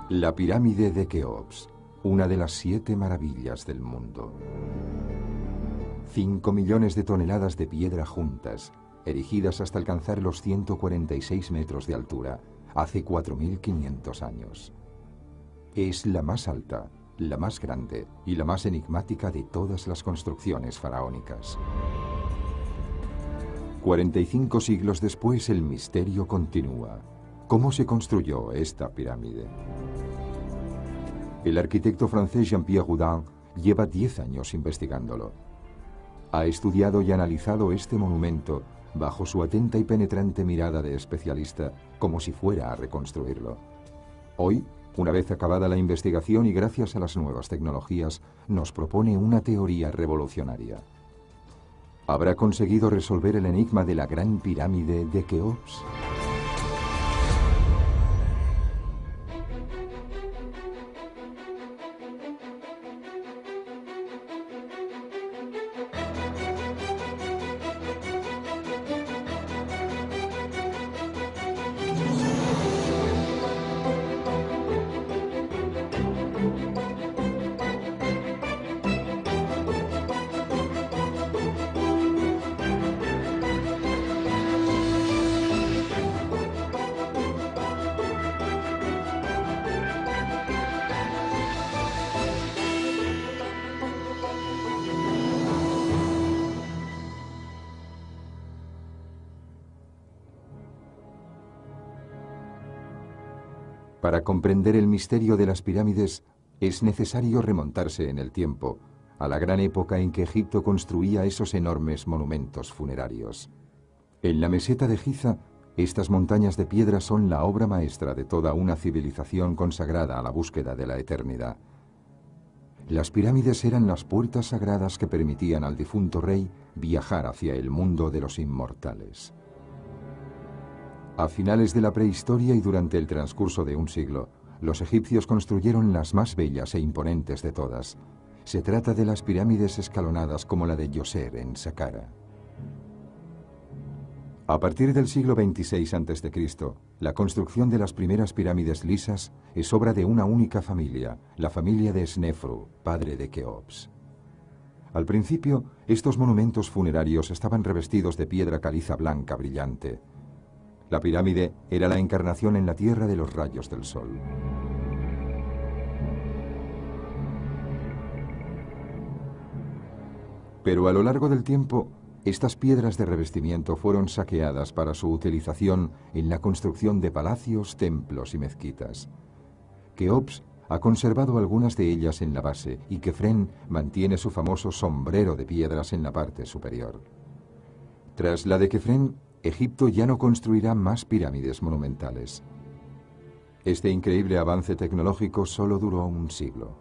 La pirámide de Keops, una de las 7 maravillas del mundo. 5 millones de toneladas de piedra juntas, erigidas hasta alcanzar los 146 metros de altura, hace 4.500 años. Es la más alta, la más grande y la más enigmática de todas las construcciones faraónicas. 45 siglos después, el misterio continúa. ¿Cómo se construyó esta pirámide? El arquitecto francés Jean-Pierre Houdin lleva 10 años investigándolo. Ha estudiado y analizado este monumento bajo su atenta y penetrante mirada de especialista, como si fuera a reconstruirlo. Hoy, una vez acabada la investigación y gracias a las nuevas tecnologías, nos propone una teoría revolucionaria. ¿Habrá conseguido resolver el enigma de la Gran Pirámide de Keops? Para comprender el misterio de las pirámides, es necesario remontarse en el tiempo, a la gran época en que Egipto construía esos enormes monumentos funerarios. En la meseta de Giza, estas montañas de piedra son la obra maestra de toda una civilización consagrada a la búsqueda de la eternidad. Las pirámides eran las puertas sagradas que permitían al difunto rey viajar hacia el mundo de los inmortales. A finales de la prehistoria y durante el transcurso de un siglo, los egipcios construyeron las más bellas e imponentes de todas. Se trata de las pirámides escalonadas como la de Djoser en Saqqara. A partir del siglo XXVI a.C., la construcción de las primeras pirámides lisas es obra de una única familia, la familia de Snefru, padre de Keops. Al principio, estos monumentos funerarios estaban revestidos de piedra caliza blanca brillante. La pirámide era la encarnación en la tierra de los rayos del sol. Pero a lo largo del tiempo, estas piedras de revestimiento fueron saqueadas para su utilización en la construcción de palacios, templos y mezquitas. Keops ha conservado algunas de ellas en la base y Kefren mantiene su famoso sombrero de piedras en la parte superior. Tras la de Kefren, Egipto ya no construirá más pirámides monumentales. Este increíble avance tecnológico solo duró un siglo.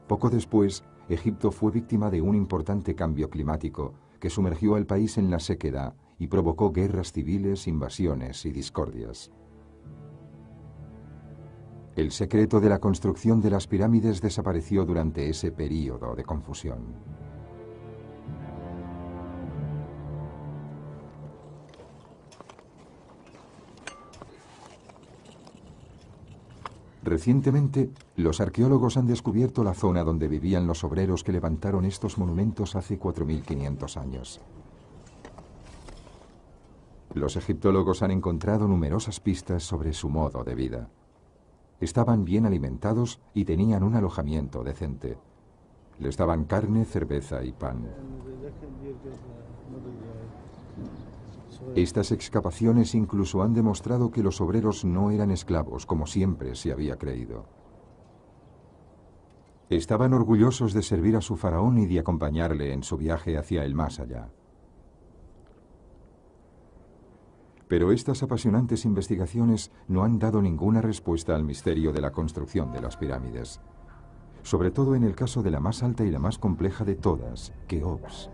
Poco después, Egipto fue víctima de un importante cambio climático que sumergió al país en la sequedad y provocó guerras civiles, invasiones y discordias. El secreto de la construcción de las pirámides desapareció durante ese período de confusión. Recientemente, los arqueólogos han descubierto la zona donde vivían los obreros que levantaron estos monumentos hace 4.500 años. Los egiptólogos han encontrado numerosas pistas sobre su modo de vida. Estaban bien alimentados y tenían un alojamiento decente. Les daban carne, cerveza y pan. Estas excavaciones incluso han demostrado que los obreros no eran esclavos, como siempre se había creído. Estaban orgullosos de servir a su faraón y de acompañarle en su viaje hacia el más allá. Pero estas apasionantes investigaciones no han dado ninguna respuesta al misterio de la construcción de las pirámides. Sobre todo en el caso de la más alta y la más compleja de todas, Keops.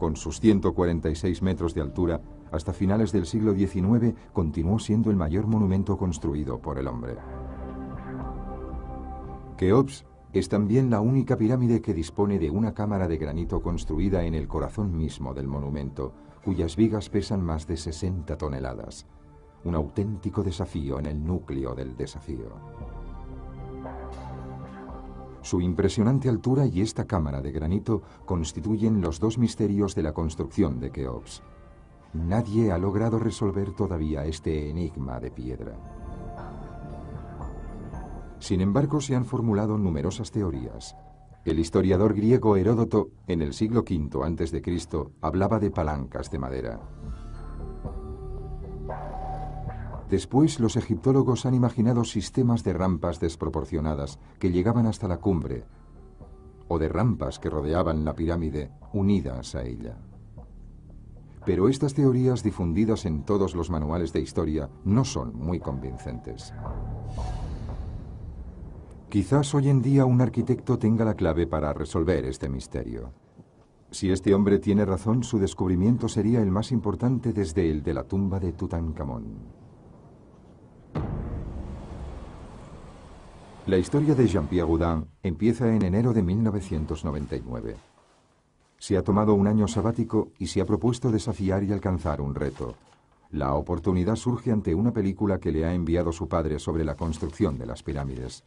Con sus 146 metros de altura, hasta finales del siglo XIX continuó siendo el mayor monumento construido por el hombre. Keops es también la única pirámide que dispone de una cámara de granito construida en el corazón mismo del monumento, cuyas vigas pesan más de 60 toneladas. Un auténtico desafío en el núcleo del desafío. Su impresionante altura y esta cámara de granito constituyen los dos misterios de la construcción de Keops. Nadie ha logrado resolver todavía este enigma de piedra. Sin embargo, se han formulado numerosas teorías. El historiador griego Heródoto, en el siglo V a.C., hablaba de palancas de madera. Después, los egiptólogos han imaginado sistemas de rampas desproporcionadas que llegaban hasta la cumbre, o de rampas que rodeaban la pirámide, unidas a ella. Pero estas teorías, difundidas en todos los manuales de historia, no son muy convincentes. Quizás hoy en día un arquitecto tenga la clave para resolver este misterio. Si este hombre tiene razón, su descubrimiento sería el más importante desde el de la tumba de Tutankamón. La historia de Jean-Pierre Houdin empieza en enero de 1999. Se ha tomado un año sabático y se ha propuesto desafiar y alcanzar un reto. La oportunidad surge ante una película que le ha enviado su padre sobre la construcción de las pirámides.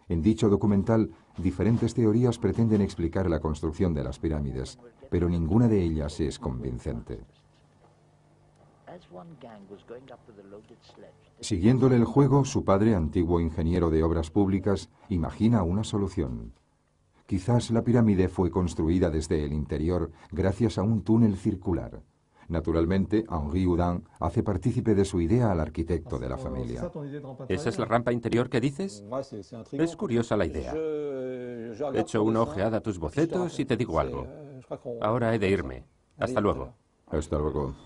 En dicho documental, diferentes teorías pretenden explicar la construcción de las pirámides, pero ninguna de ellas es convincente. Siguiéndole el juego, su padre, antiguo ingeniero de obras públicas, imagina una solución. Quizás la pirámide fue construida desde el interior gracias a un túnel circular. Naturalmente, Henri Houdin hace partícipe de su idea al arquitecto de la familia. ¿Esa es la rampa interior que dices? Es curiosa la idea. Echo una ojeada a tus bocetos y te digo algo. Ahora he de irme. Hasta luego. Hasta luego.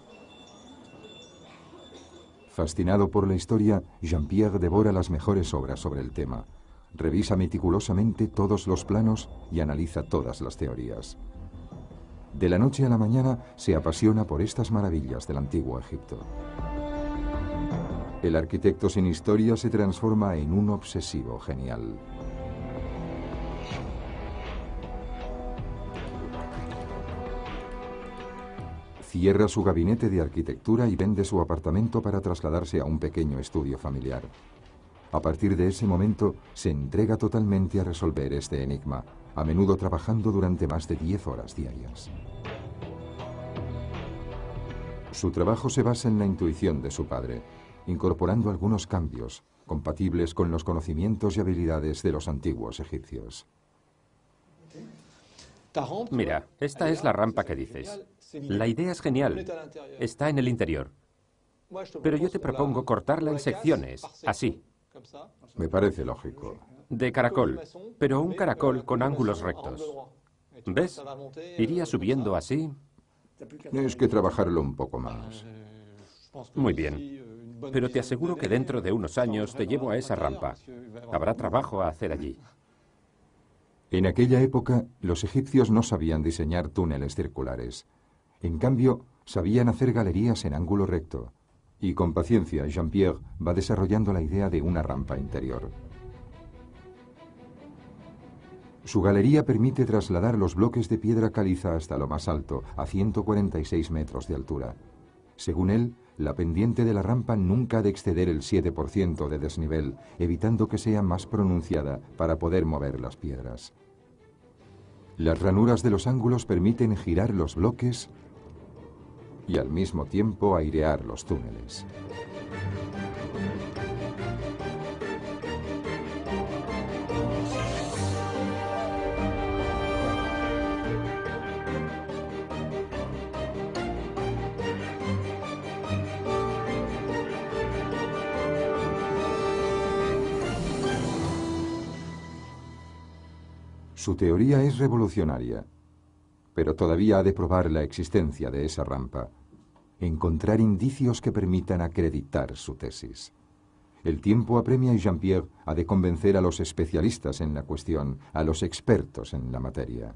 Fascinado por la historia, Jean-Pierre devora las mejores obras sobre el tema. Revisa meticulosamente todos los planos y analiza todas las teorías. De la noche a la mañana se apasiona por estas maravillas del antiguo Egipto. El arquitecto sin historia se transforma en un obsesivo genial. Cierra su gabinete de arquitectura y vende su apartamento para trasladarse a un pequeño estudio familiar. A partir de ese momento, se entrega totalmente a resolver este enigma, a menudo trabajando durante más de 10 horas diarias. Su trabajo se basa en la intuición de su padre, incorporando algunos cambios compatibles con los conocimientos y habilidades de los antiguos egipcios. Mira, esta es la rampa que dices. La idea es genial. Está en el interior. Pero yo te propongo cortarla en secciones, así. Me parece lógico. De caracol, pero un caracol con ángulos rectos. ¿Ves? Iría subiendo así. Tienes que trabajarlo un poco más. Muy bien. Pero te aseguro que dentro de unos años te llevo a esa rampa. Habrá trabajo a hacer allí. En aquella época, los egipcios no sabían diseñar túneles circulares. En cambio, sabían hacer galerías en ángulo recto. Y con paciencia, Jean-Pierre va desarrollando la idea de una rampa interior. Su galería permite trasladar los bloques de piedra caliza hasta lo más alto, a 146 metros de altura. Según él, la pendiente de la rampa nunca ha de exceder el 7% de desnivel, evitando que sea más pronunciada para poder mover las piedras. Las ranuras de los ángulos permiten girar los bloques y al mismo tiempo airear los túneles. Su teoría es revolucionaria, pero todavía ha de probar la existencia de esa rampa, encontrar indicios que permitan acreditar su tesis. El tiempo apremia y Jean-Pierre ha de convencer a los especialistas en la cuestión, a los expertos en la materia.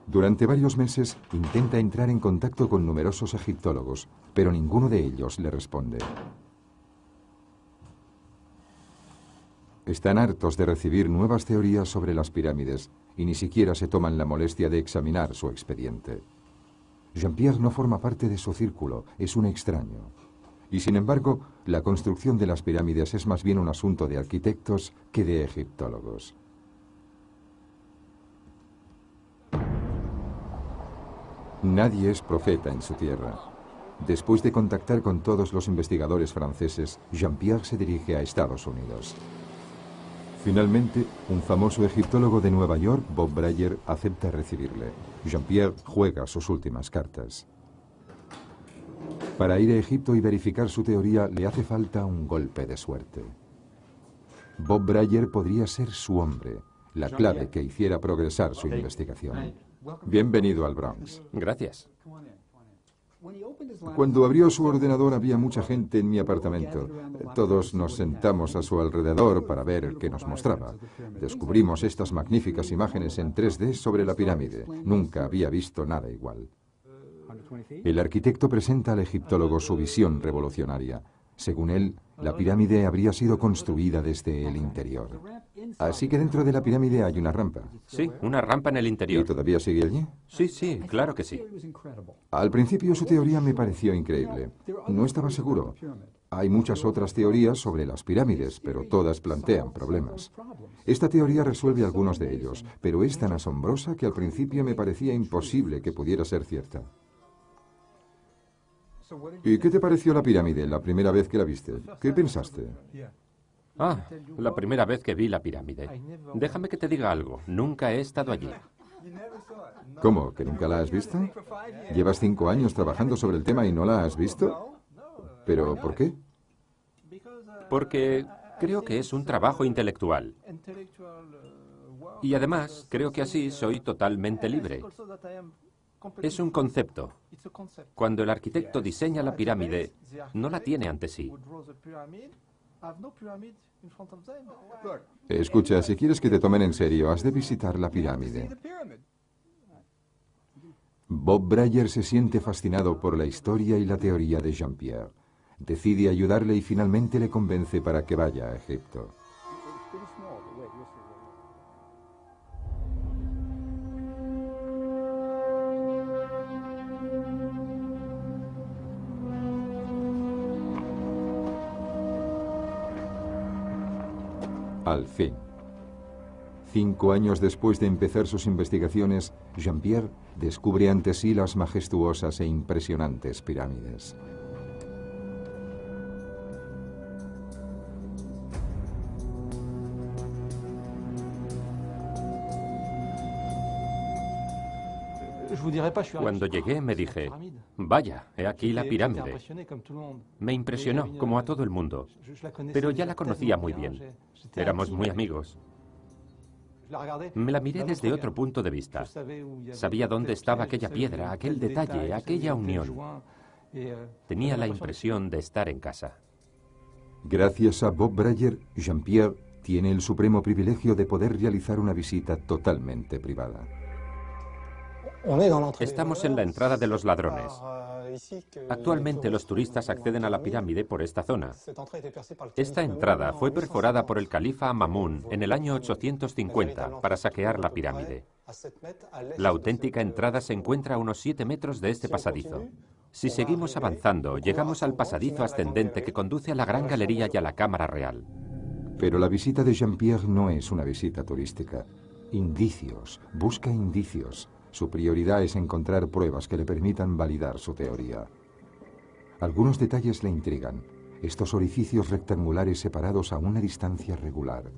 Durante varios meses intenta entrar en contacto con numerosos egiptólogos, pero ninguno de ellos le responde. Están hartos de recibir nuevas teorías sobre las pirámides y ni siquiera se toman la molestia de examinar su expediente. Jean-Pierre no forma parte de su círculo, es un extraño. Y sin embargo, la construcción de las pirámides es más bien un asunto de arquitectos que de egiptólogos. Nadie es profeta en su tierra. Después de contactar con todos los investigadores franceses, Jean-Pierre se dirige a Estados Unidos. Finalmente, un famoso egiptólogo de Nueva York, Bob Brayer, acepta recibirle. Jean-Pierre juega sus últimas cartas. Para ir a Egipto y verificar su teoría le hace falta un golpe de suerte. Bob Brayer podría ser su hombre, la clave que hiciera progresar su investigación. Bienvenido al Bronx. Gracias. Cuando abrió su ordenador había mucha gente en mi apartamento. Todos nos sentamos a su alrededor para ver qué nos mostraba. Descubrimos estas magníficas imágenes en 3D sobre la pirámide. Nunca había visto nada igual. El arquitecto presenta al egiptólogo su visión revolucionaria. Según él, la pirámide habría sido construida desde el interior. Así que dentro de la pirámide hay una rampa. Sí, una rampa en el ¿Y interior. todavía sigue allí? Sí, claro que sí. Al principio su teoría me pareció increíble. No estaba seguro. Hay muchas otras teorías sobre las pirámides, pero todas plantean problemas. Esta teoría resuelve algunos de ellos, pero es tan asombrosa que al principio me parecía imposible que pudiera ser cierta. ¿Y qué te pareció la pirámide la primera vez que la viste? ¿Qué pensaste? La primera vez que vi la pirámide. Déjame que te diga algo. Nunca he estado allí. ¿Cómo? ¿Que nunca la has visto? ¿Llevas 5 años trabajando sobre el tema y no la has visto? ¿Pero por qué? Porque creo que es un trabajo intelectual. Y además, creo que así soy totalmente libre. Es un concepto. Cuando el arquitecto diseña la pirámide, no la tiene ante sí. Escucha, si quieres que te tomen en serio, has de visitar la pirámide. Bob Brayer se siente fascinado por la historia y la teoría de Jean-Pierre. Decide ayudarle y finalmente le convence para que vaya a Egipto. Al fin. 5 años después de empezar sus investigaciones, Jean-Pierre descubre ante sí las majestuosas e impresionantes pirámides. Cuando llegué me dije, vaya, he aquí la pirámide. Me impresionó, como a todo el mundo, pero ya la conocía muy bien. Éramos muy amigos. Me la miré desde otro punto de vista. Sabía dónde estaba aquella piedra, aquel detalle, aquella unión. Tenía la impresión de estar en casa. Gracias a Bob Brayer, Jean-Pierre tiene el supremo privilegio de poder realizar una visita totalmente privada. Estamos en la entrada de los ladrones. Actualmente los turistas acceden a la pirámide por esta zona. Esta entrada fue perforada por el califa Mamun en el año 850 para saquear la pirámide. La auténtica entrada se encuentra a unos 7 metros de este pasadizo. Si seguimos avanzando, llegamos al pasadizo ascendente que conduce a la gran galería y a la cámara real. Pero la visita de Jean-Pierre no es una visita turística. Indicios, busca indicios. Su prioridad es encontrar pruebas que le permitan validar su teoría. Algunos detalles le intrigan. Estos orificios rectangulares separados a una distancia regular.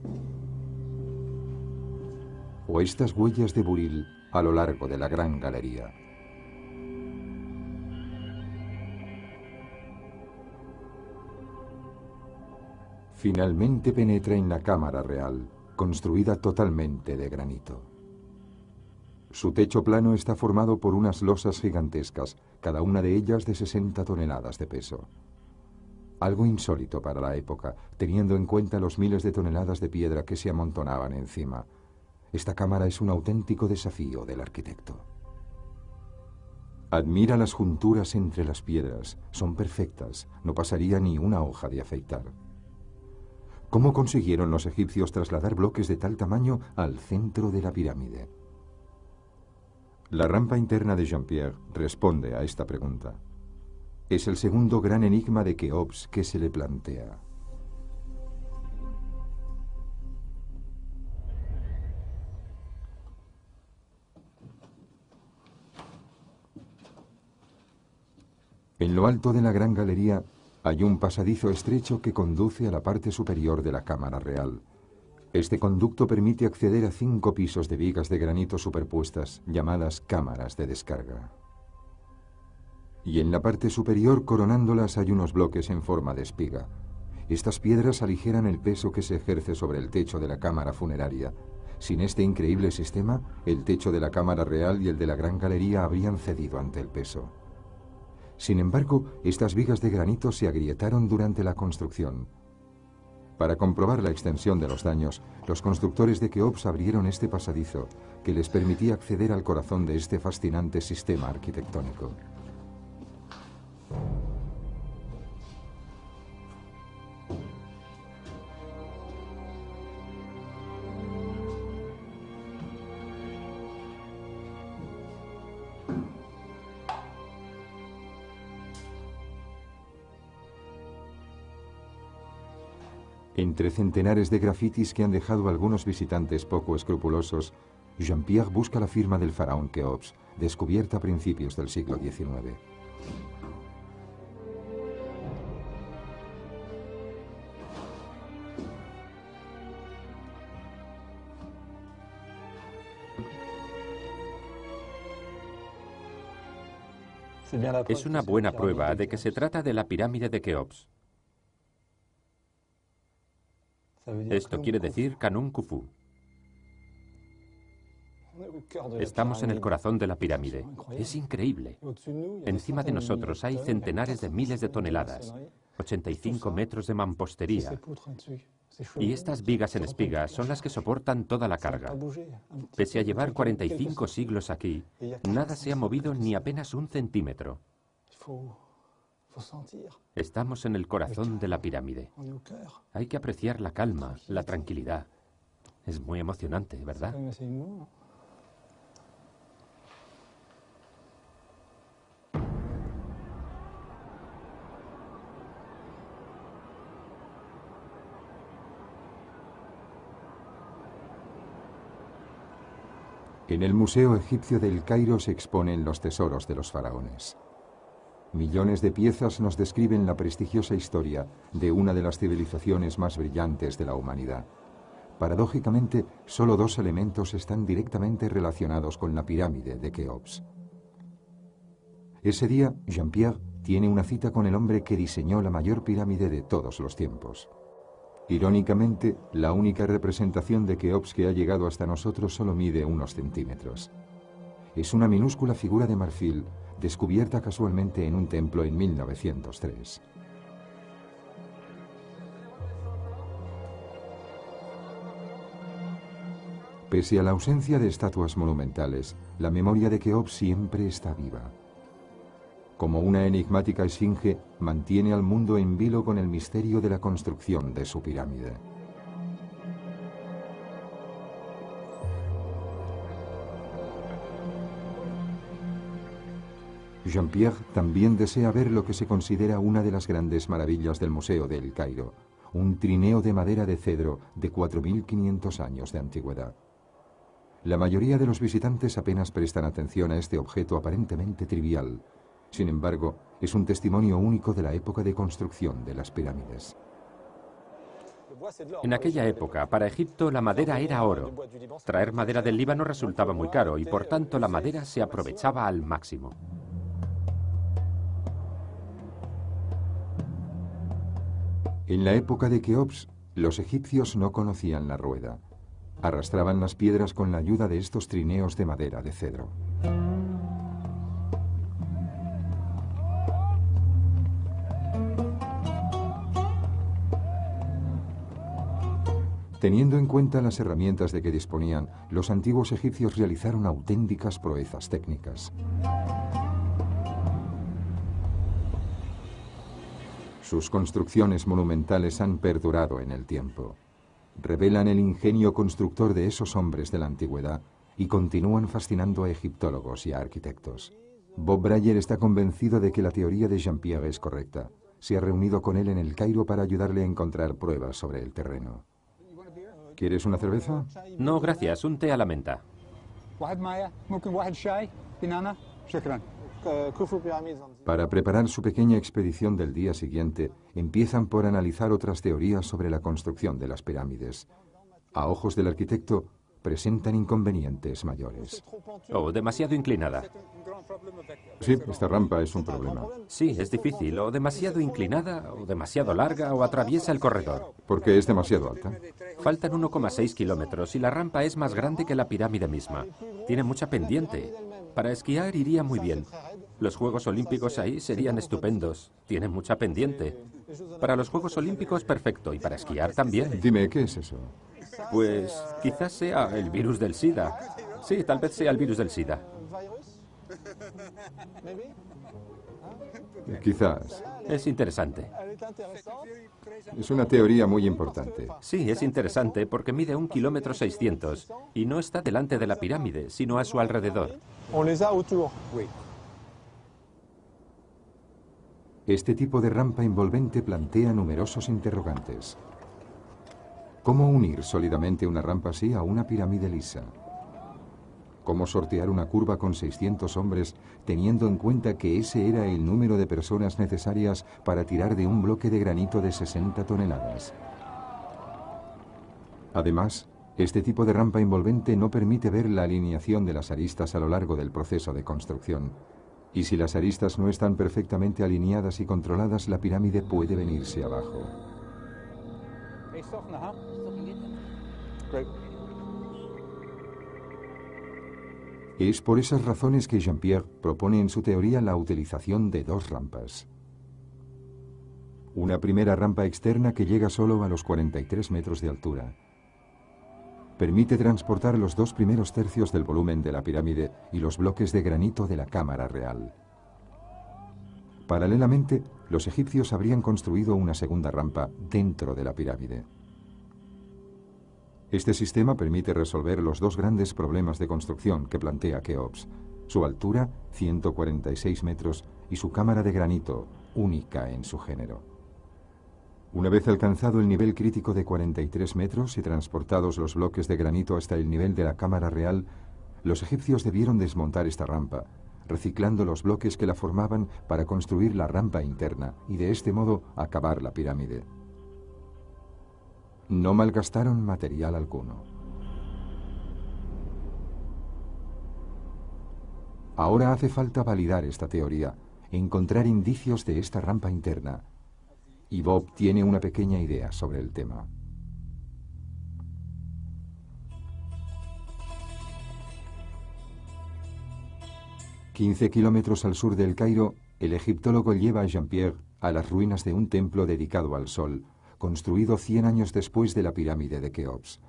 O estas huellas de buril a lo largo de la gran galería. Finalmente penetra en la cámara real, construida totalmente de granito. Su techo plano está formado por unas losas gigantescas, cada una de ellas de 60 toneladas de peso. Algo insólito para la época, teniendo en cuenta los miles de toneladas de piedra que se amontonaban encima. Esta cámara es un auténtico desafío del arquitecto. Admira las junturas entre las piedras, son perfectas, no pasaría ni una hoja de afeitar. ¿Cómo consiguieron los egipcios trasladar bloques de tal tamaño al centro de la pirámide? La rampa interna de Jean-Pierre responde a esta pregunta. Es el segundo gran enigma de Keops que se le plantea. En lo alto de la gran galería hay un pasadizo estrecho que conduce a la parte superior de la cámara real. Este conducto permite acceder a 5 pisos de vigas de granito superpuestas, llamadas cámaras de descarga. Y en la parte superior, coronándolas, hay unos bloques en forma de espiga. Estas piedras aligeran el peso que se ejerce sobre el techo de la cámara funeraria. Sin este increíble sistema, el techo de la cámara real y el de la gran galería habrían cedido ante el peso. Sin embargo, estas vigas de granito se agrietaron durante la construcción. Para comprobar la extensión de los daños, los constructores de Keops abrieron este pasadizo, que les permitía acceder al corazón de este fascinante sistema arquitectónico. Entre centenares de grafitis que han dejado algunos visitantes poco escrupulosos, Jean-Pierre busca la firma del faraón Keops, descubierta a principios del siglo XIX. Es una buena prueba de que se trata de la pirámide de Keops. Esto quiere decir Khnum Khufu. Estamos en el corazón de la pirámide. Es increíble. Encima de nosotros hay centenares de miles de toneladas, 85 metros de mampostería. Y estas vigas en espiga son las que soportan toda la carga. Pese a llevar 45 siglos aquí, nada se ha movido ni apenas 1 centímetro. Estamos en el corazón de la pirámide. Hay que apreciar la calma, la tranquilidad. Es muy emocionante, ¿verdad? En el Museo Egipcio del Cairo se exponen los tesoros de los faraones. Millones de piezas nos describen la prestigiosa historia de una de las civilizaciones más brillantes de la humanidad. Paradójicamente, solo 2 elementos están directamente relacionados con la pirámide de Keops. Ese día, Jean-Pierre tiene una cita con el hombre que diseñó la mayor pirámide de todos los tiempos. Irónicamente, la única representación de Keops que ha llegado hasta nosotros solo mide unos centímetros. Es una minúscula figura de marfil descubierta casualmente en un templo en 1903. Pese a la ausencia de estatuas monumentales, la memoria de Keops siempre está viva. Como una enigmática esfinge, mantiene al mundo en vilo con el misterio de la construcción de su pirámide. Jean-Pierre también desea ver lo que se considera una de las grandes maravillas del Museo de El Cairo, un trineo de madera de cedro de 4.500 años de antigüedad. La mayoría de los visitantes apenas prestan atención a este objeto aparentemente trivial. Sin embargo, es un testimonio único de la época de construcción de las pirámides. En aquella época, para Egipto, la madera era oro. Traer madera del Líbano resultaba muy caro y, por tanto, la madera se aprovechaba al máximo. En la época de Keops, los egipcios no conocían la rueda. Arrastraban las piedras con la ayuda de estos trineos de madera de cedro. Teniendo en cuenta las herramientas de que disponían, los antiguos egipcios realizaron auténticas proezas técnicas. Sus construcciones monumentales han perdurado en el tiempo. Revelan el ingenio constructor de esos hombres de la antigüedad y continúan fascinando a egiptólogos y a arquitectos. Bob Brayer está convencido de que la teoría de Jean-Pierre es correcta. Se ha reunido con él en el Cairo para ayudarle a encontrar pruebas sobre el terreno. ¿Quieres una cerveza? No, gracias. Un té a la menta. Para preparar su pequeña expedición del día siguiente, empiezan por analizar otras teorías sobre la construcción de las pirámides. A ojos del arquitecto, presentan inconvenientes mayores. Oh, demasiado inclinada. Sí, esta rampa es un problema. Sí, es difícil. O demasiado inclinada, o demasiado larga, o atraviesa el corredor. Porque es demasiado alta. Faltan 1,6 kilómetros y la rampa es más grande que la pirámide misma. Tiene mucha pendiente. Para esquiar iría muy bien. Los Juegos Olímpicos ahí serían estupendos. Tiene mucha pendiente. Para los Juegos Olímpicos, perfecto. Y para esquiar también. Dime, ¿qué es eso? Pues quizás sea el virus del SIDA. Sí, tal vez sea el virus del SIDA. Quizás. Es interesante. Es una teoría muy importante. Sí, es interesante porque mide 1,6 kilómetros y no está delante de la pirámide, sino a su alrededor. Este tipo de rampa envolvente plantea numerosos interrogantes. ¿Cómo unir sólidamente una rampa así a una pirámide lisa? ¿Cómo sortear una curva con 600 hombres teniendo en cuenta que ese era el número de personas necesarias para tirar de un bloque de granito de 60 toneladas? Además, este tipo de rampa envolvente no permite ver la alineación de las aristas a lo largo del proceso de construcción. Y si las aristas no están perfectamente alineadas y controladas, la pirámide puede venirse abajo. Es por esas razones que Jean-Pierre propone en su teoría la utilización de dos rampas. Una primera rampa externa que llega solo a los 43 metros de altura. Permite transportar los 2 primeros tercios del volumen de la pirámide y los bloques de granito de la cámara real. Paralelamente, los egipcios habrían construido una segunda rampa dentro de la pirámide. Este sistema permite resolver los dos grandes problemas de construcción que plantea Keops: su altura, 146 metros, y su cámara de granito, única en su género. Una vez alcanzado el nivel crítico de 43 metros y transportados los bloques de granito hasta el nivel de la cámara real, los egipcios debieron desmontar esta rampa, reciclando los bloques que la formaban para construir la rampa interna y de este modo acabar la pirámide. No malgastaron material alguno. Ahora hace falta validar esta teoría, encontrar indicios de esta rampa interna. Y Bob tiene una pequeña idea sobre el tema. «15 kilómetros al sur del Cairo, el egiptólogo lleva a Jean-Pierre a las ruinas de un templo dedicado al sol, construido 100 años después de la pirámide de Keops.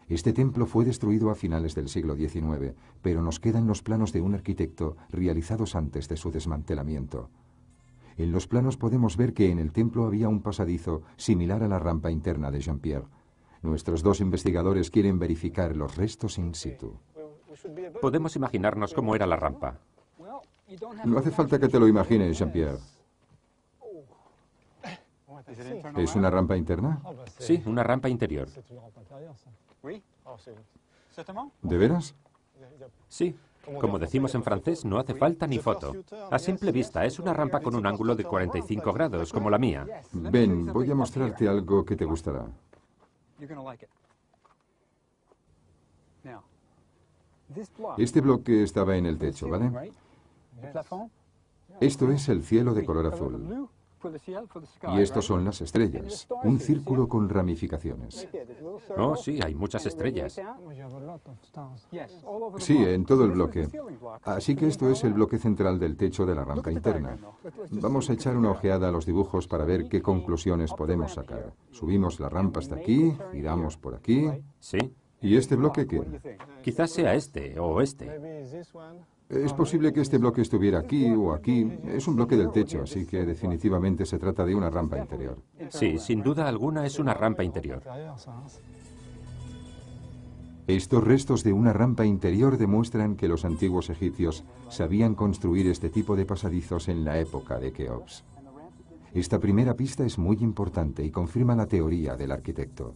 Este templo fue destruido a finales del siglo XIX, pero nos quedan los planos de un arquitecto realizados antes de su desmantelamiento. En los planos podemos ver que en el templo había un pasadizo similar a la rampa interna de Jean-Pierre. Nuestros dos investigadores quieren verificar los restos in situ. Podemos imaginarnos cómo era la rampa. No hace falta que te lo imagines, Jean-Pierre. ¿Es una rampa interna? Sí, una rampa interior. ¿De veras? Sí. Como decimos en francés, no hace falta ni foto. A simple vista, es una rampa con un ángulo de 45 grados, como la mía. Ven, voy a mostrarte algo que te gustará. Este bloque estaba en el techo, ¿vale? Esto es el cielo de color azul. Y estos son las estrellas, un círculo con ramificaciones. Oh, sí, hay muchas estrellas. Sí, en todo el bloque. Así que esto es el bloque central del techo de la rampa interna. Vamos a echar una ojeada a los dibujos para ver qué conclusiones podemos sacar. Subimos la rampa hasta aquí, giramos por aquí. Sí. ¿Y este bloque qué? Quizás sea este o este. Es posible que este bloque estuviera aquí o aquí. Es un bloque del techo, así que definitivamente se trata de una rampa interior. Sí, sin duda alguna es una rampa interior. Estos restos de una rampa interior demuestran que los antiguos egipcios sabían construir este tipo de pasadizos en la época de Keops. Esta primera pista es muy importante y confirma la teoría del arquitecto.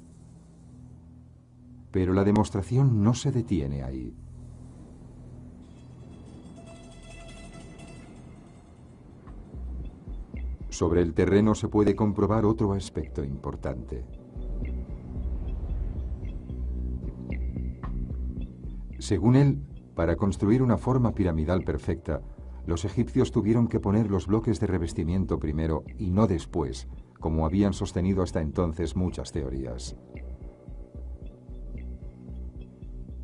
Pero la demostración no se detiene ahí. Sobre el terreno se puede comprobar otro aspecto importante. Según él, para construir una forma piramidal perfecta, los egipcios tuvieron que poner los bloques de revestimiento primero y no después, como habían sostenido hasta entonces muchas teorías.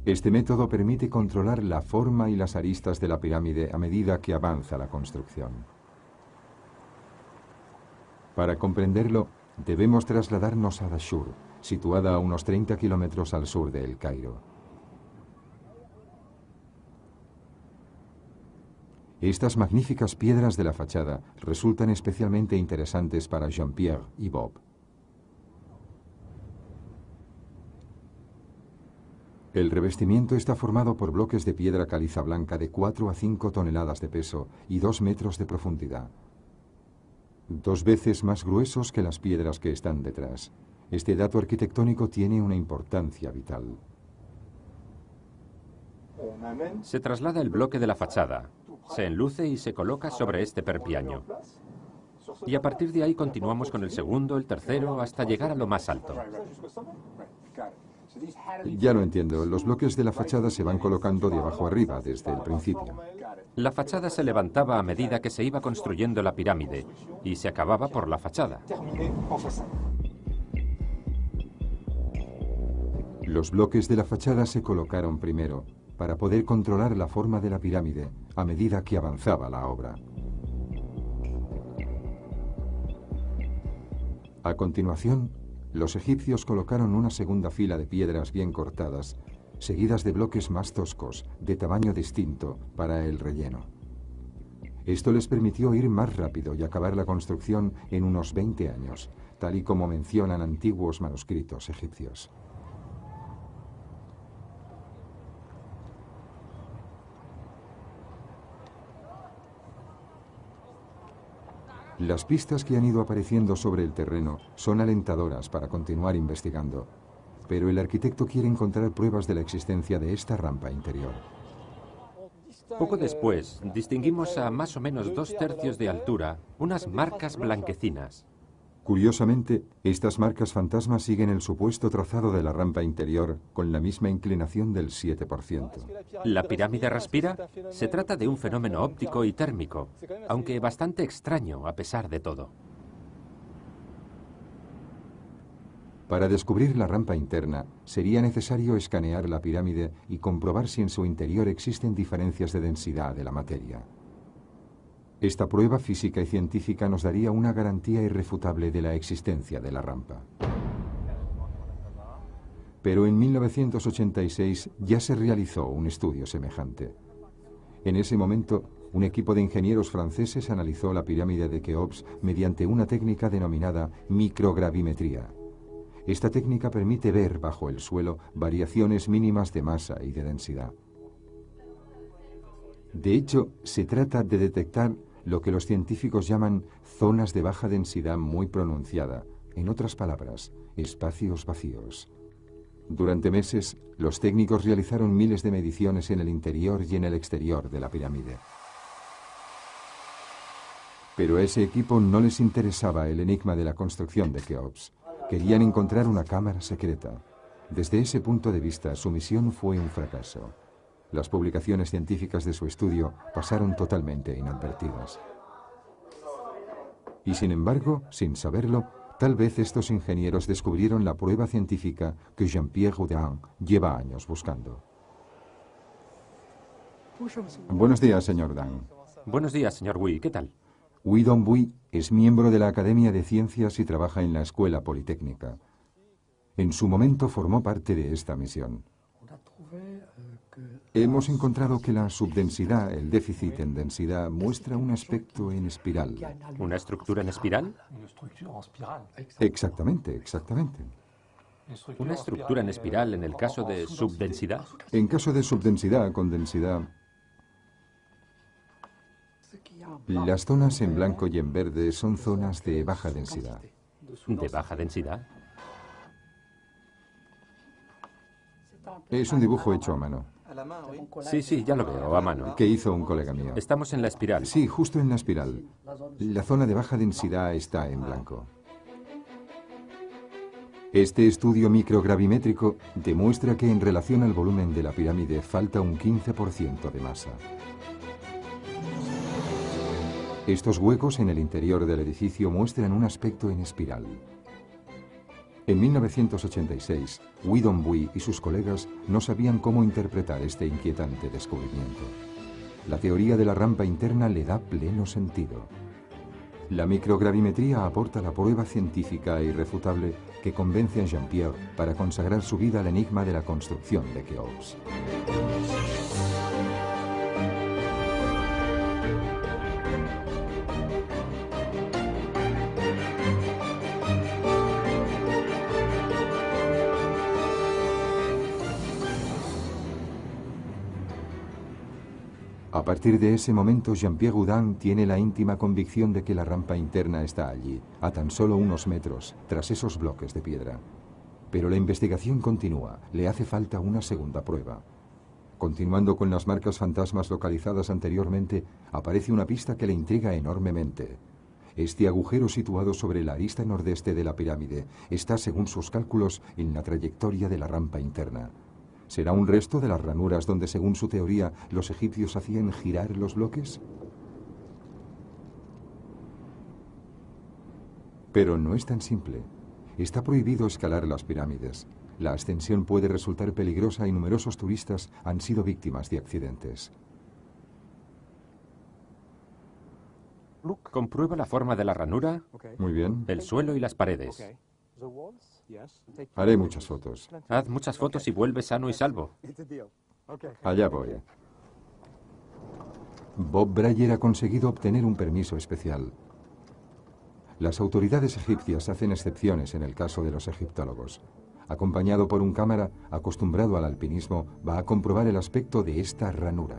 Este método permite controlar la forma y las aristas de la pirámide a medida que avanza la construcción. Para comprenderlo, debemos trasladarnos a Dashur, situada a unos 30 kilómetros al sur de El Cairo. Estas magníficas piedras de la fachada resultan especialmente interesantes para Jean-Pierre y Bob. El revestimiento está formado por bloques de piedra caliza blanca de 4 a 5 toneladas de peso y 2 metros de profundidad. 2 veces más gruesos que las piedras que están detrás. Este dato arquitectónico tiene una importancia vital. Se traslada el bloque de la fachada, se enluce y se coloca sobre este perpiaño. Y a partir de ahí continuamos con el segundo, el tercero, hasta llegar a lo más alto. Ya lo entiendo. Los bloques de la fachada se van colocando de abajo arriba desde el principio. La fachada se levantaba a medida que se iba construyendo la pirámide y se acababa por la fachada. Los bloques de la fachada se colocaron primero para poder controlar la forma de la pirámide a medida que avanzaba la obra. A continuación, los egipcios colocaron una segunda fila de piedras bien cortadas, seguidas de bloques más toscos, de tamaño distinto, para el relleno. Esto les permitió ir más rápido y acabar la construcción en unos 20 años, tal y como mencionan antiguos manuscritos egipcios. Las pistas que han ido apareciendo sobre el terreno son alentadoras para continuar investigando, pero el arquitecto quiere encontrar pruebas de la existencia de esta rampa interior. Poco después, distinguimos a más o menos 2/3 de altura unas marcas blanquecinas. Curiosamente, estas marcas fantasmas siguen el supuesto trazado de la rampa interior con la misma inclinación del 7%. ¿La pirámide respira? Se trata de un fenómeno óptico y térmico, aunque bastante extraño a pesar de todo. Para descubrir la rampa interna, sería necesario escanear la pirámide y comprobar si en su interior existen diferencias de densidad de la materia. Esta prueba física y científica nos daría una garantía irrefutable de la existencia de la rampa. Pero en 1986 ya se realizó un estudio semejante. En ese momento, un equipo de ingenieros franceses analizó la pirámide de Keops mediante una técnica denominada microgravimetría. Esta técnica permite ver bajo el suelo variaciones mínimas de masa y de densidad. De hecho, se trata de detectar lo que los científicos llaman zonas de baja densidad muy pronunciada, en otras palabras, espacios vacíos. Durante meses, los técnicos realizaron miles de mediciones en el interior y en el exterior de la pirámide. Pero a ese equipo no les interesaba el enigma de la construcción de Keops. Querían encontrar una cámara secreta. Desde ese punto de vista, su misión fue un fracaso. Las publicaciones científicas de su estudio pasaron totalmente inadvertidas. Y sin embargo, sin saberlo, tal vez estos ingenieros descubrieron la prueba científica que Jean-Pierre Houdin lleva años buscando. Buenos días, señor Houdin. Buenos días, señor Wu. ¿Qué tal? Wu Donghui es miembro de la Academia de Ciencias y trabaja en la Escuela Politécnica. En su momento formó parte de esta misión. Hemos encontrado que la subdensidad, el déficit en densidad, muestra un aspecto en espiral. ¿Una estructura en espiral? Exactamente, exactamente. ¿Una estructura en espiral en el caso de subdensidad? En caso de subdensidad con densidad, las zonas en blanco y en verde son zonas de baja densidad. ¿De baja densidad? Es un dibujo hecho a mano, Sí, ya lo veo, a mano. que hizo un colega mío. Estamos en la espiral. Sí, justo en la espiral. La zona de baja densidad está en blanco. Este estudio microgravimétrico demuestra que en relación al volumen de la pirámide falta un 15% de masa. Estos huecos en el interior del edificio muestran un aspecto en espiral. En 1986, Widom Bui y sus colegas no sabían cómo interpretar este inquietante descubrimiento. La teoría de la rampa interna le da pleno sentido. La microgravimetría aporta la prueba científica e irrefutable que convence a Jean-Pierre para consagrar su vida al enigma de la construcción de Keops. A partir de ese momento, Jean-Pierre Houdin tiene la íntima convicción de que la rampa interna está allí, a tan solo unos metros, tras esos bloques de piedra. Pero la investigación continúa, le hace falta una segunda prueba. Continuando con las marcas fantasmas localizadas anteriormente, aparece una pista que le intriga enormemente. Este agujero situado sobre la arista nordeste de la pirámide está, según sus cálculos, en la trayectoria de la rampa interna. ¿Será un resto de las ranuras donde, según su teoría, los egipcios hacían girar los bloques? Pero no es tan simple. Está prohibido escalar las pirámides. La ascensión puede resultar peligrosa y numerosos turistas han sido víctimas de accidentes. Comprueba la forma de la ranura, Muy bien. el suelo y las paredes. Haré muchas fotos. Haz muchas fotos y vuelve sano y salvo. Allá voy. Bob Brayer ha conseguido obtener un permiso especial. Las autoridades egipcias hacen excepciones en el caso de los egiptólogos. Acompañado por un cámara acostumbrado al alpinismo, va a comprobar el aspecto de esta ranura.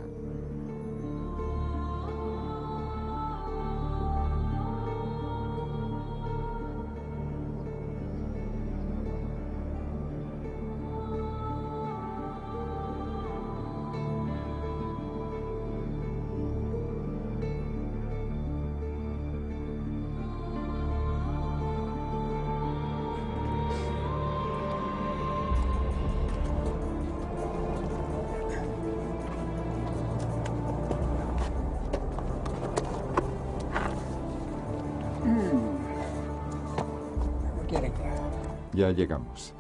Ya llegamos.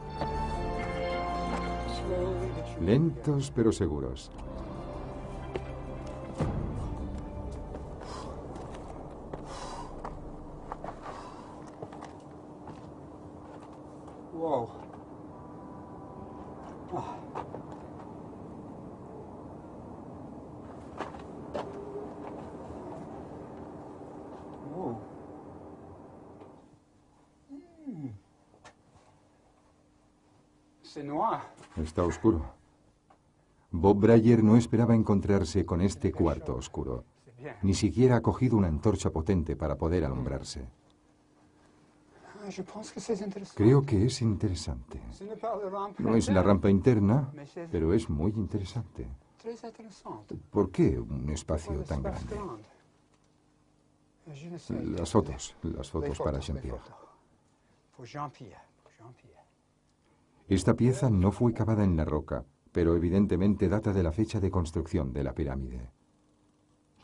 Lentos pero seguros. Wow. Wow. C'est noir. Está oscuro. Bob Brayer no esperaba encontrarse con este cuarto oscuro. Ni siquiera ha cogido una antorcha potente para poder alumbrarse. Creo que es interesante. No es la rampa interna, pero es muy interesante. ¿Por qué un espacio tan grande? Las fotos para Jean-Pierre. Esta pieza no fue cavada en la roca, pero evidentemente data de la fecha de construcción de la pirámide.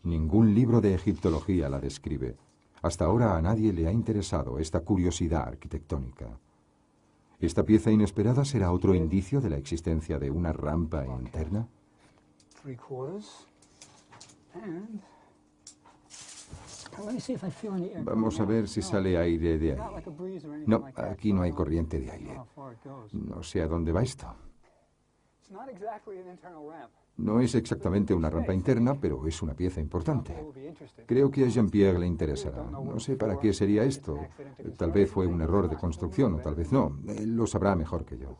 Ningún libro de egiptología la describe. Hasta ahora a nadie le ha interesado esta curiosidad arquitectónica. ¿Esta pieza inesperada será otro indicio de la existencia de una rampa interna? Vamos a ver si sale aire de ahí. No, aquí no hay corriente de aire. No sé a dónde va esto. No es exactamente una rampa interna, pero es una pieza importante. Creo que a Jean-Pierre le interesará. No sé para qué sería esto. Tal vez fue un error de construcción o tal vez no. Él lo sabrá mejor que yo.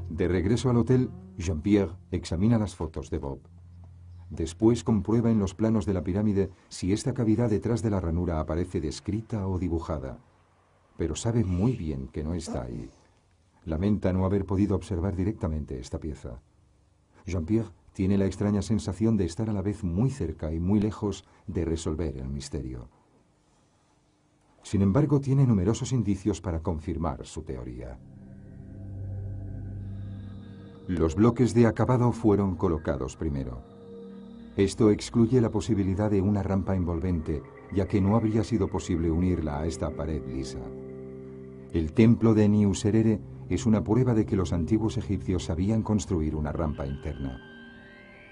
De regreso al hotel, Jean-Pierre examina las fotos de Bob. Después comprueba en los planos de la pirámide si esta cavidad detrás de la ranura aparece descrita o dibujada. Pero sabe muy bien que no está ahí. Lamenta no haber podido observar directamente esta pieza. Jean-Pierre tiene la extraña sensación de estar a la vez muy cerca y muy lejos de resolver el misterio. Sin embargo, tiene numerosos indicios para confirmar su teoría. Los bloques de acabado fueron colocados primero. Esto excluye la posibilidad de una rampa envolvente, ya que no habría sido posible unirla a esta pared lisa. El templo de Niuserere es una prueba de que los antiguos egipcios sabían construir una rampa interna.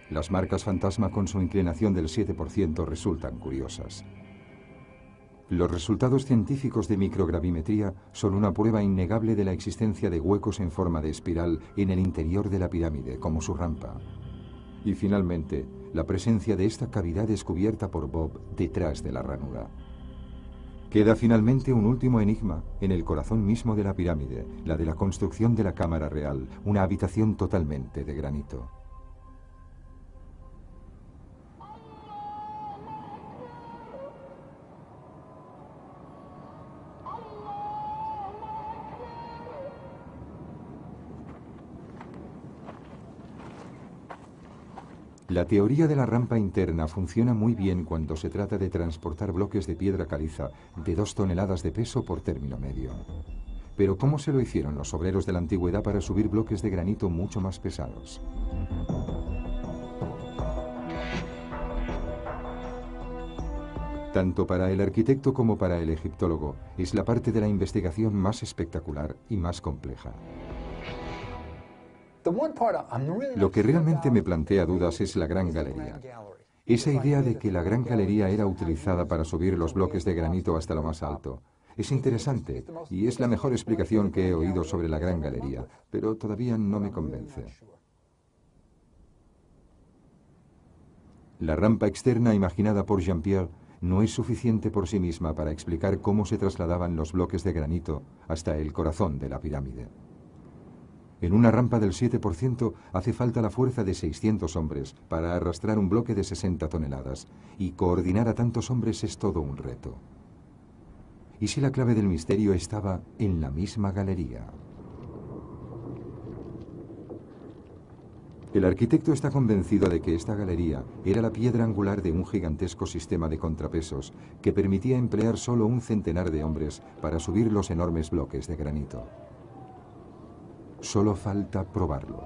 Las marcas fantasma con su inclinación del 7% resultan curiosas. Los resultados científicos de microgravimetría son una prueba innegable de la existencia de huecos en forma de espiral en el interior de la pirámide, como su rampa. Y finalmente, la presencia de esta cavidad descubierta por Bob detrás de la ranura. Queda finalmente un último enigma en el corazón mismo de la pirámide, la de la construcción de la cámara real, una habitación totalmente de granito. La teoría de la rampa interna funciona muy bien cuando se trata de transportar bloques de piedra caliza de 2 toneladas de peso por término medio. Pero ¿cómo se lo hicieron los obreros de la antigüedad para subir bloques de granito mucho más pesados? Tanto para el arquitecto como para el egiptólogo, es la parte de la investigación más espectacular y más compleja. Lo que realmente me plantea dudas es la Gran Galería. Esa idea de que la Gran Galería era utilizada para subir los bloques de granito hasta lo más alto. Es interesante y es la mejor explicación que he oído sobre la Gran Galería, pero todavía no me convence. La rampa externa imaginada por Jean-Pierre no es suficiente por sí misma para explicar cómo se trasladaban los bloques de granito hasta el corazón de la pirámide. En una rampa del 7% hace falta la fuerza de 600 hombres para arrastrar un bloque de 60 toneladas, y coordinar a tantos hombres es todo un reto. ¿Y si la clave del misterio estaba en la misma galería? El arquitecto está convencido de que esta galería era la piedra angular de un gigantesco sistema de contrapesos que permitía emplear solo un centenar de hombres para subir los enormes bloques de granito. Solo falta probarlo.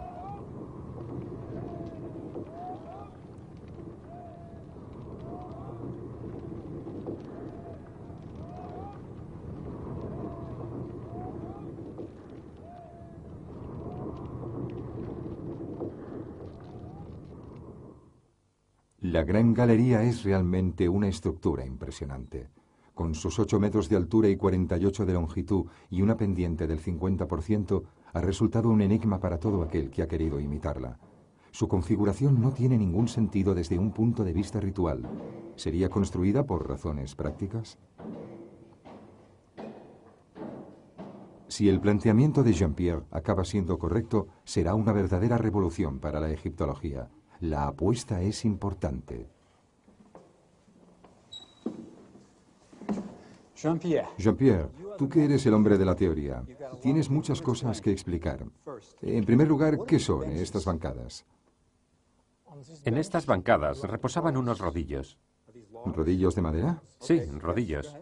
La Gran Galería es realmente una estructura impresionante. Con sus 8 metros de altura y 48 de longitud y una pendiente del 50%, ha resultado un enigma para todo aquel que ha querido imitarla. Su configuración no tiene ningún sentido desde un punto de vista ritual. ¿Sería construida por razones prácticas? Si el planteamiento de Jean-Pierre acaba siendo correcto, será una verdadera revolución para la egiptología. La apuesta es importante. Jean-Pierre, tú que eres el hombre de la teoría, tienes muchas cosas que explicar. En primer lugar, ¿qué son estas bancadas? En estas bancadas reposaban unos rodillos. ¿Rodillos de madera? Sí, rodillos.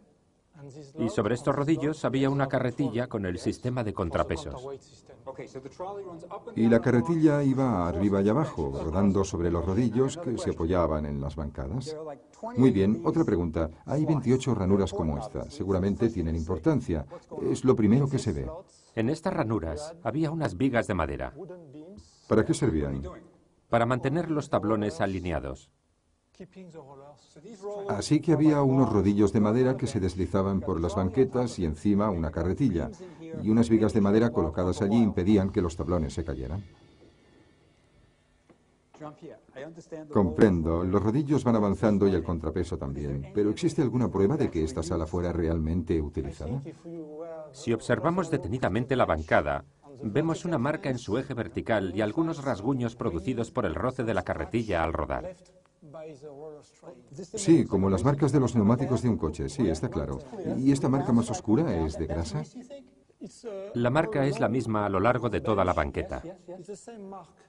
Y sobre estos rodillos había una carretilla con el sistema de contrapesos. Y la carretilla iba arriba y abajo, rodando sobre los rodillos que se apoyaban en las bancadas. Muy bien, otra pregunta. Hay 28 ranuras como esta. Seguramente tienen importancia. Es lo primero que se ve. En estas ranuras había unas vigas de madera. ¿Para qué servían? Para mantener los tablones alineados. Así que había unos rodillos de madera que se deslizaban por las banquetas y encima una carretilla, y unas vigas de madera colocadas allí impedían que los tablones se cayeran. Comprendo, los rodillos van avanzando y el contrapeso también, pero ¿existe alguna prueba de que esta sala fuera realmente utilizada? Si observamos detenidamente la bancada, vemos una marca en su eje vertical y algunos rasguños producidos por el roce de la carretilla al rodar. Sí, como las marcas de los neumáticos de un coche, sí, está claro. ¿Y esta marca más oscura es de grasa? La marca es la misma a lo largo de toda la banqueta.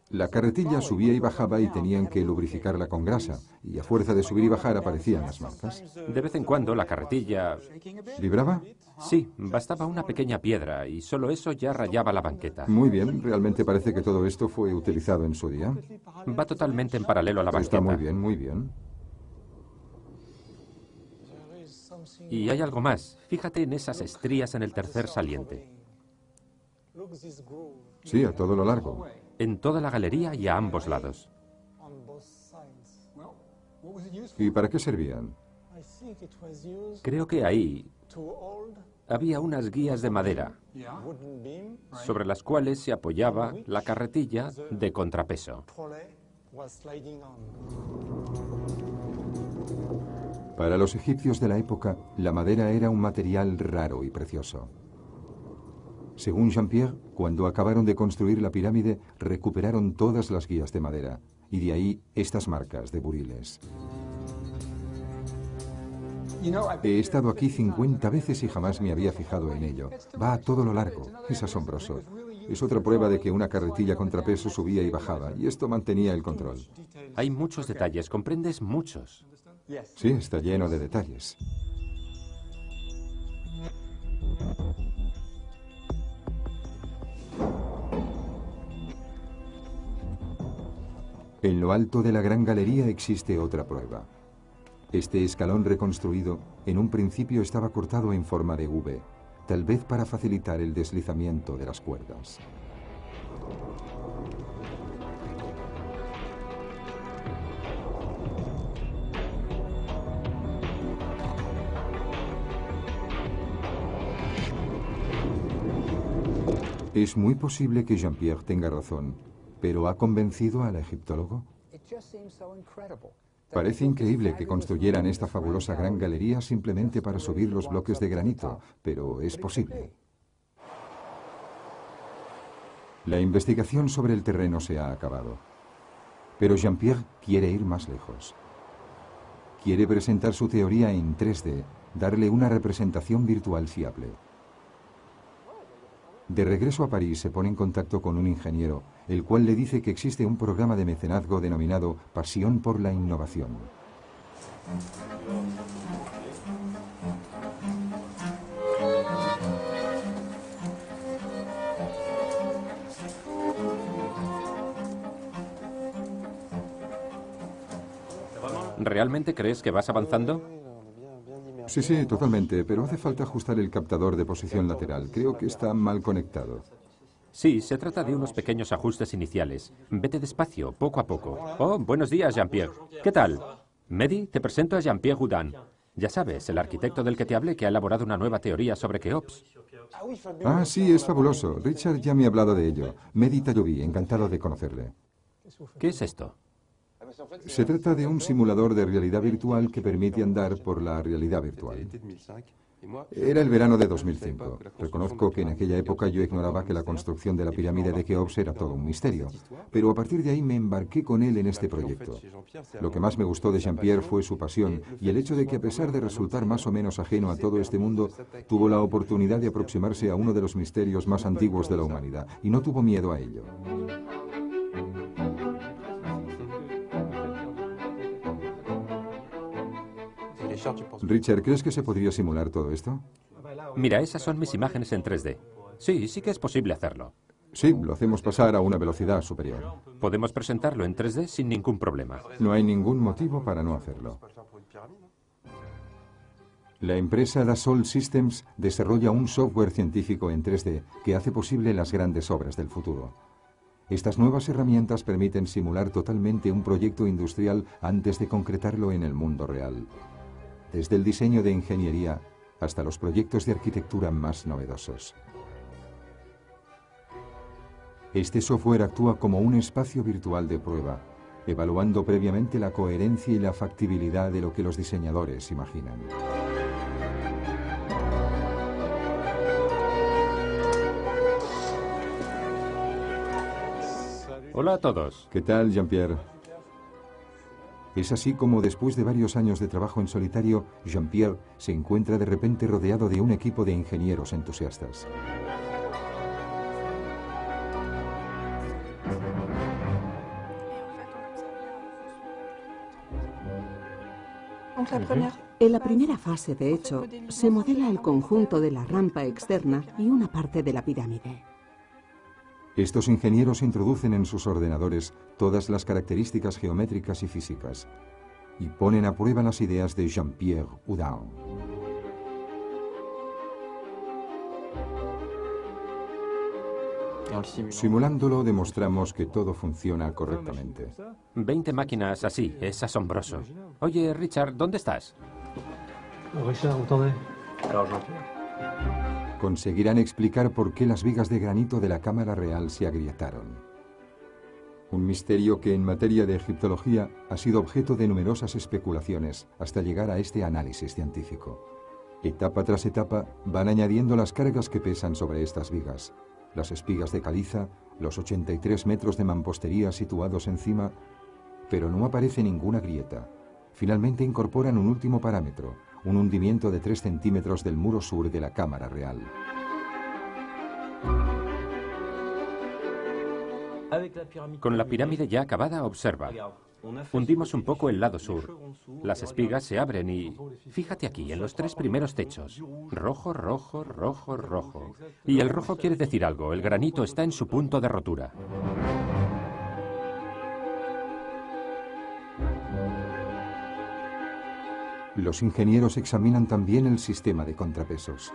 La carretilla subía y bajaba y tenían que lubrificarla con grasa, y a fuerza de subir y bajar aparecían las marcas. De vez en cuando la carretilla... ¿Vibraba? Sí, bastaba una pequeña piedra y solo eso ya rayaba la banqueta. Muy bien, realmente parece que todo esto fue utilizado en su día. Va totalmente en paralelo a la banqueta. Está muy bien, muy bien. Y hay algo más. Fíjate en esas estrías en el tercer saliente. Sí, a todo lo largo. En toda la galería y a ambos lados. ¿Y para qué servían? Creo que ahí había unas guías de madera sobre las cuales se apoyaba la carretilla de contrapeso. Para los egipcios de la época, la madera era un material raro y precioso. Según Jean-Pierre, cuando acabaron de construir la pirámide, recuperaron todas las guías de madera, y de ahí estas marcas de buriles. He estado aquí 50 veces y jamás me había fijado en ello. Va a todo lo largo, es asombroso. Es otra prueba de que una carretilla contrapeso subía y bajaba, y esto mantenía el control. Hay muchos detalles, ¿comprendes? Muchos. Sí, está lleno de detalles. En lo alto de la gran galería existe otra prueba. Este escalón reconstruido en un principio estaba cortado en forma de V, tal vez para facilitar el deslizamiento de las cuerdas. Es muy posible que Jean-Pierre tenga razón, pero ¿ha convencido al egiptólogo? Parece increíble que construyeran esta fabulosa gran galería simplemente para subir los bloques de granito, pero es posible. La investigación sobre el terreno se ha acabado, pero Jean-Pierre quiere ir más lejos. Quiere presentar su teoría en 3D, darle una representación virtual fiable. De regreso a París se pone en contacto con un ingeniero, el cual le dice que existe un programa de mecenazgo denominado Pasión por la Innovación. ¿Realmente crees que vas avanzando? Sí, sí, totalmente, pero hace falta ajustar el captador de posición lateral. Creo que está mal conectado. Sí, se trata de unos pequeños ajustes iniciales. Vete despacio, poco a poco. Oh, buenos días, Jean-Pierre. ¿Qué tal? Mehdi, te presento a Jean-Pierre Houdin. Ya sabes, el arquitecto del que te hablé que ha elaborado una nueva teoría sobre Keops. Ah, sí, es fabuloso. Richard ya me ha hablado de ello. Mehdi Tayobi, encantado de conocerle. ¿Qué es esto? Se trata de un simulador de realidad virtual que permite andar por la realidad virtual. Era el verano de 2005. Reconozco que en aquella época yo ignoraba que la construcción de la pirámide de Keops era todo un misterio, pero a partir de ahí me embarqué con él en este proyecto. Lo que más me gustó de Jean-Pierre fue su pasión y el hecho de que, a pesar de resultar más o menos ajeno a todo este mundo, tuvo la oportunidad de aproximarse a uno de los misterios más antiguos de la humanidad y no tuvo miedo a ello. Richard, ¿crees que se podría simular todo esto? Mira, esas son mis imágenes en 3D. Sí, sí que es posible hacerlo. Sí, lo hacemos pasar a una velocidad superior. Podemos presentarlo en 3D sin ningún problema. No hay ningún motivo para no hacerlo. La empresa Dassault Systems desarrolla un software científico en 3D que hace posible las grandes obras del futuro. Estas nuevas herramientas permiten simular totalmente un proyecto industrial antes de concretarlo en el mundo real. Desde el diseño de ingeniería hasta los proyectos de arquitectura más novedosos. Este software actúa como un espacio virtual de prueba, evaluando previamente la coherencia y la factibilidad de lo que los diseñadores imaginan. Hola a todos. ¿Qué tal, Jean-Pierre? Es así como después de varios años de trabajo en solitario, Jean-Pierre se encuentra de repente rodeado de un equipo de ingenieros entusiastas. En la primera fase, de hecho, se modela el conjunto de la rampa externa y una parte de la pirámide. Estos ingenieros introducen en sus ordenadores todas las características geométricas y físicas y ponen a prueba las ideas de Jean-Pierre Houdin. Simulándolo, demostramos que todo funciona correctamente. 20 máquinas así, es asombroso. Oye, Richard, ¿dónde estás? Conseguirán explicar por qué las vigas de granito de la Cámara Real se agrietaron. Un misterio que en materia de egiptología ha sido objeto de numerosas especulaciones hasta llegar a este análisis científico. Etapa tras etapa van añadiendo las cargas que pesan sobre estas vigas, las espigas de caliza, los 83 metros de mampostería situados encima, pero no aparece ninguna grieta. Finalmente incorporan un último parámetro, un hundimiento de 3 centímetros del muro sur de la Cámara Real. Con la pirámide ya acabada, observa. Hundimos un poco el lado sur. Las espigas se abren y... Fíjate aquí, en los 3 primeros techos. Rojo, rojo, rojo, rojo. Y el rojo quiere decir algo. El granito está en su punto de rotura. Los ingenieros examinan también el sistema de contrapesos.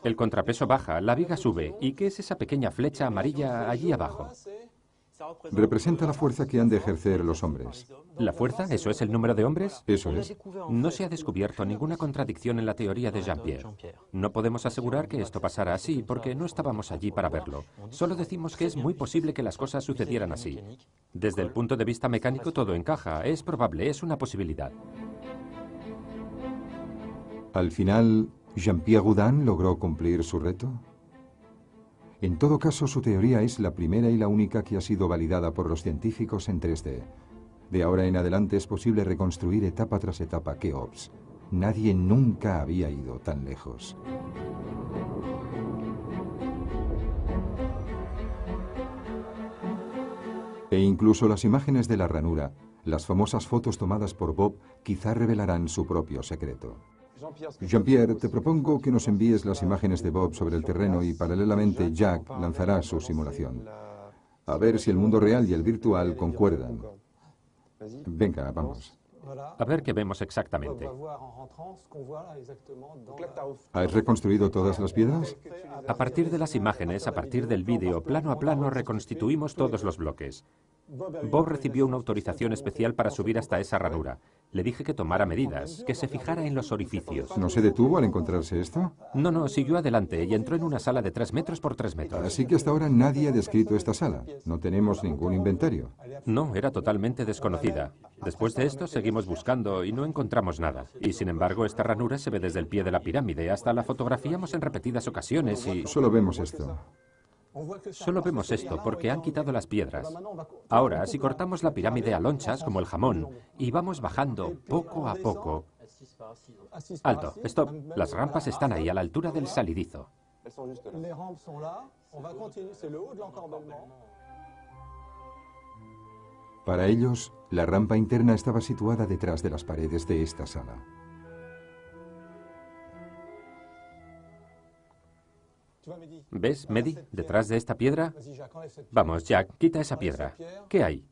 El contrapeso baja, la viga sube. ¿Y qué es esa pequeña flecha amarilla allí abajo? Representa la fuerza que han de ejercer los hombres. ¿La fuerza? ¿Eso es el número de hombres? Eso es. No se ha descubierto ninguna contradicción en la teoría de Jean-Pierre. No podemos asegurar que esto pasara así, porque no estábamos allí para verlo. Solo decimos que es muy posible que las cosas sucedieran así. Desde el punto de vista mecánico todo encaja. Es probable, es una posibilidad. Al final, ¿Jean-Pierre Houdin logró cumplir su reto? En todo caso, su teoría es la primera y la única que ha sido validada por los científicos en 3D. De ahora en adelante es posible reconstruir etapa tras etapa Keops. Nadie nunca había ido tan lejos. E incluso las imágenes de la ranura, las famosas fotos tomadas por Bob, quizá revelarán su propio secreto. Jean-Pierre, te propongo que nos envíes las imágenes de Bob sobre el terreno y paralelamente Jack lanzará su simulación. A ver si el mundo real y el virtual concuerdan. Venga, vamos. A ver qué vemos exactamente. ¿Has reconstruido todas las piedras? A partir de las imágenes, a partir del vídeo, plano a plano, reconstituimos todos los bloques. Bob recibió una autorización especial para subir hasta esa ranura. Le dije que tomara medidas, que se fijara en los orificios. ¿No se detuvo al encontrarse esto? No, siguió adelante y entró en una sala de 3 metros por 3 metros. Así que hasta ahora nadie ha descrito esta sala. No tenemos ningún inventario. No, era totalmente desconocida. Después de esto seguimos buscando y no encontramos nada. Y sin embargo, esta ranura se ve desde el pie de la pirámide. Hasta la fotografiamos en repetidas ocasiones y... Solo vemos esto. Solo vemos esto porque han quitado las piedras. Ahora, si cortamos la pirámide a lonchas, como el jamón, y vamos bajando poco a poco... Alto, stop. Las rampas están ahí, a la altura del salidizo. Para ellos, la rampa interna estaba situada detrás de las paredes de esta sala. ¿Ves, Mehdi, detrás de esta piedra? Vamos, Jack, quita esa piedra. ¿Qué hay?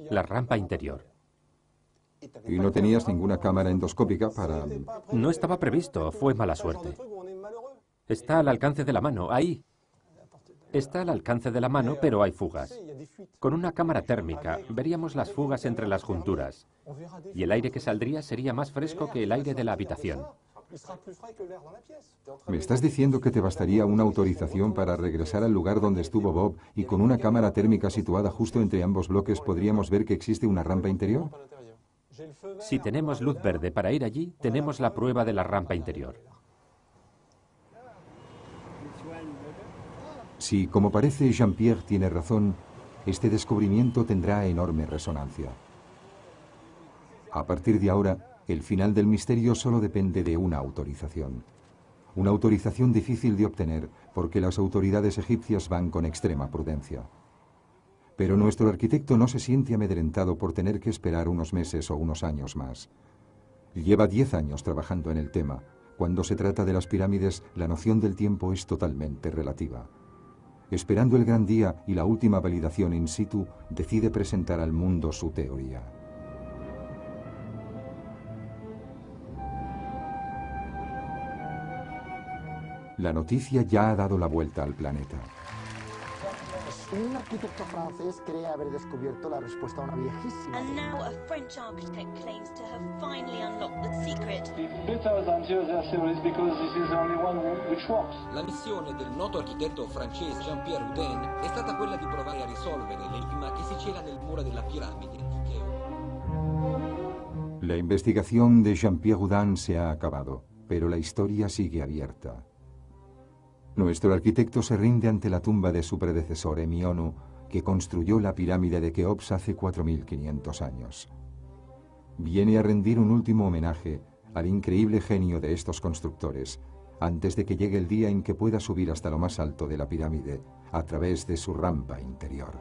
La rampa interior. ¿Y no tenías ninguna cámara endoscópica para...? No estaba previsto, fue mala suerte. Está al alcance de la mano, ahí. Está al alcance de la mano, pero hay fugas. Con una cámara térmica veríamos las fugas entre las junturas, y el aire que saldría sería más fresco que el aire de la habitación. ¿Me estás diciendo que te bastaría una autorización para regresar al lugar donde estuvo Bob y con una cámara térmica situada justo entre ambos bloques podríamos ver que existe una rampa interior? Si tenemos luz verde para ir allí, tenemos la prueba de la rampa interior. Si, como parece, Jean-Pierre tiene razón, este descubrimiento tendrá enorme resonancia. A partir de ahora, el final del misterio solo depende de una autorización. Una autorización difícil de obtener porque las autoridades egipcias van con extrema prudencia. Pero nuestro arquitecto no se siente amedrentado por tener que esperar unos meses o unos años más. Lleva 10 años trabajando en el tema. Cuando se trata de las pirámides, la noción del tiempo es totalmente relativa. Esperando el gran día y la última validación in situ, decide presentar al mundo su teoría. La noticia ya ha dado la vuelta al planeta. Un arquitecto francés cree haber descubierto la respuesta a una viejísima. And now a French architect claims to have finally unlocked the secret. La missione del noto architetto francese Jean-Pierre Houdin è stata quella di provare a risolvere l'enigma che si cela nel muro della piramide di Cheops. La investigación de Jean-Pierre Houdin se ha acabado, pero la historia sigue abierta. Nuestro arquitecto se rinde ante la tumba de su predecesor Hemionu, que construyó la pirámide de Keops hace 4500 años. Viene a rendir un último homenaje al increíble genio de estos constructores, antes de que llegue el día en que pueda subir hasta lo más alto de la pirámide a través de su rampa interior.